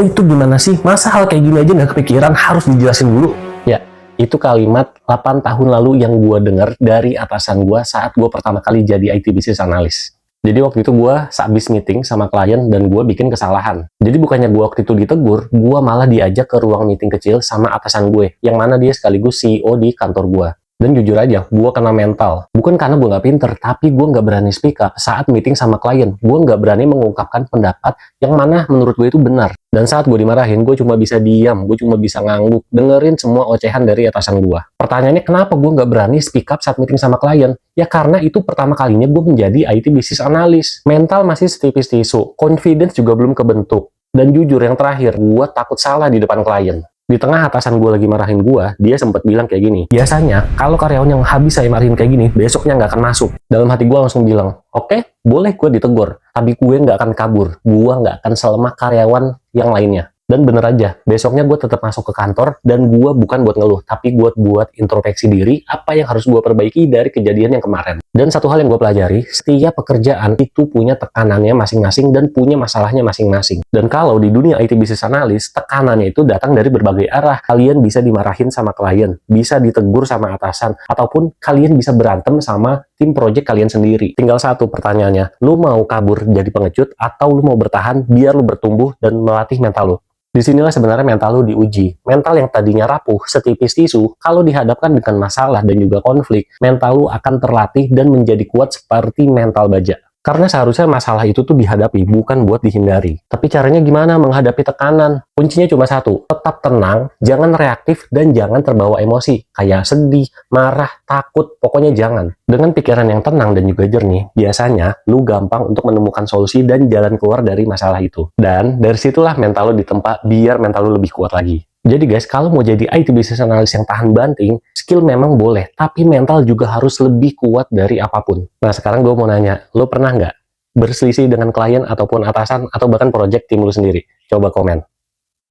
lo itu gimana sih? Masa hal kayak gini aja nggak kepikiran, harus dijelasin dulu? Ya, itu kalimat 8 tahun lalu yang gue dengar dari atasan gue saat gue pertama kali jadi IT Business Analyst. Jadi waktu itu gue sehabis meeting sama klien dan gue bikin kesalahan. Jadi bukannya gue waktu itu ditegur, gue malah diajak ke ruang meeting kecil sama atasan gue, yang mana dia sekaligus CEO di kantor gue. Dan jujur aja, gue kena mental. Bukan karena gue nggak pinter, tapi gue nggak berani speak up saat meeting sama klien. Gue nggak berani mengungkapkan pendapat yang mana menurut gue itu benar. Dan saat gue dimarahin, gue cuma bisa diam, gue cuma bisa ngangguk, dengerin semua ocehan dari atasan gue. Pertanyaannya, kenapa gue nggak berani speak up saat meeting sama klien? Ya karena itu pertama kalinya gue menjadi IT Business Analyst. Mental masih setipis tisu, confidence juga belum kebentuk. Dan jujur yang terakhir, gue takut salah di depan klien. Di tengah atasan gue lagi marahin gue, dia sempat bilang kayak gini, biasanya kalau karyawan yang habis saya marahin kayak gini, besoknya nggak akan masuk. Dalam hati gue langsung bilang, oke, boleh gue ditegur, tapi gue nggak akan kabur, gue nggak akan selemah karyawan yang lainnya. Dan bener aja, besoknya gue tetap masuk ke kantor, dan gue bukan buat ngeluh, tapi buat introspeksi diri, apa yang harus gue perbaiki dari kejadian yang kemarin. Dan satu hal yang gue pelajari, setiap pekerjaan itu punya tekanannya masing-masing dan punya masalahnya masing-masing. Dan kalau di dunia IT Business Analyst, tekanannya itu datang dari berbagai arah. Kalian bisa dimarahin sama klien, bisa ditegur sama atasan, ataupun kalian bisa berantem sama tim project kalian sendiri. Tinggal satu pertanyaannya, lu mau kabur jadi pengecut, atau lu mau bertahan biar lu bertumbuh dan melatih mental lu? Disinilah sebenarnya mental lu diuji. Mental yang tadinya rapuh, setipis tisu, kalau dihadapkan dengan masalah dan juga konflik, mental lu akan terlatih dan menjadi kuat seperti mental baja. Karena seharusnya masalah itu tuh dihadapi, bukan buat dihindari. Tapi caranya gimana menghadapi tekanan? Kuncinya cuma satu, tetap tenang, jangan reaktif, dan jangan terbawa emosi. Kayak sedih, marah, takut, pokoknya jangan. Dengan pikiran yang tenang dan juga jernih, biasanya lu gampang untuk menemukan solusi dan jalan keluar dari masalah itu. Dan dari situlah mental lu ditempa biar mental lu lebih kuat lagi. Jadi guys, kalau mau jadi IT Business Analyst yang tahan banting, skill memang boleh, tapi mental juga harus lebih kuat dari apapun. Nah, sekarang gue mau nanya, lo pernah nggak berselisih dengan klien ataupun atasan, atau bahkan project tim lu sendiri? Coba komen.